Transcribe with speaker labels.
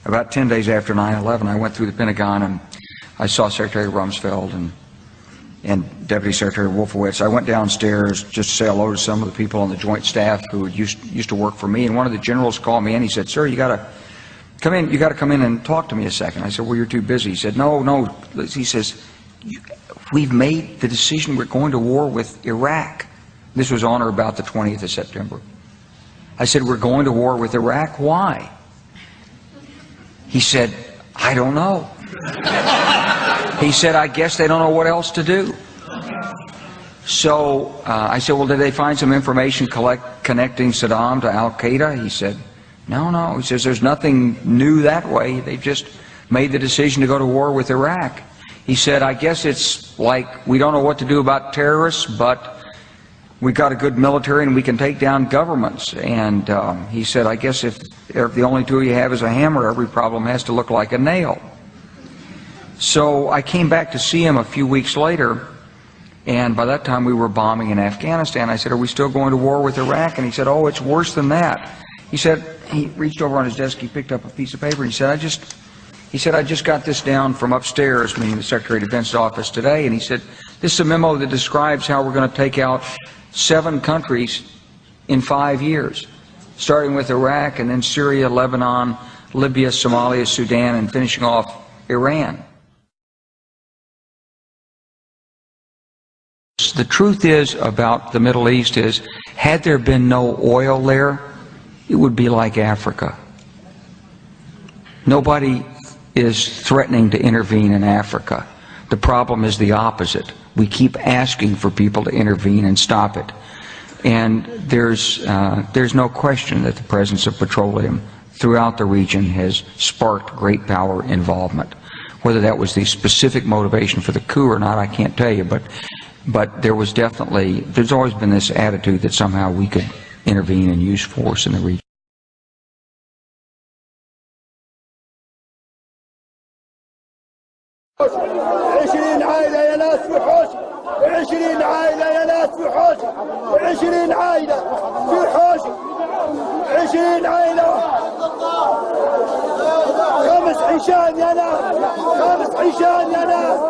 Speaker 1: about 10 days after 9/11, I went through the Pentagon and I saw Secretary Rumsfeld and Deputy Secretary Wolfowitz. I went downstairs just to say hello to some of the people on the Joint Staff who used to work for me, and one of the generals called me and he said, "Sir, you got to come in. You got to come in and talk to me a second." I said, "Well, you're too busy." He said, "No." He says, "We've made the decision. We're going to war with Iraq." This was on or about the 20th of September. I said, "We're going to war with Iraq. Why?" He said, "I don't know." He said, "I guess they don't know what else to do." So I said, "Well, did they find some information connecting Saddam to Al-Qaeda?" He said, No. He says, "There's nothing new that way. They've just made the decision to go to war with Iraq." He said, "I guess it's like we don't know what to do about terrorists, but we've got a good military and we can take down governments." And he said, "I guess if the only tool you have is a hammer, every problem has to look like a nail." So I came back to see him a few weeks later, and by that time we were bombing in Afghanistan. I said, "Are we still going to war with Iraq?" And he said, "Oh, it's worse than that." He said, he reached over on his desk, he picked up a piece of paper, and he said, I just got this down from upstairs," meaning the Secretary of Defense's office today, and he said, "This is a memo that describes how we're going to take out 7 countries in 5 years, starting with Iraq and then Syria, Lebanon, Libya, Somalia, Sudan, and finishing off Iran." The truth is about the Middle East is, had there been no oil there, it would be like Africa. Nobody is threatening to intervene in Africa. The problem is the opposite. We keep asking for people to intervene and stop it. And there's no question that the presence of petroleum throughout the region has sparked great power involvement. Whether that was the specific motivation for the coup or not, I can't tell you, but there's always been this attitude that somehow we could intervene and use force in the region.
Speaker 2: خمس عشان يا ناس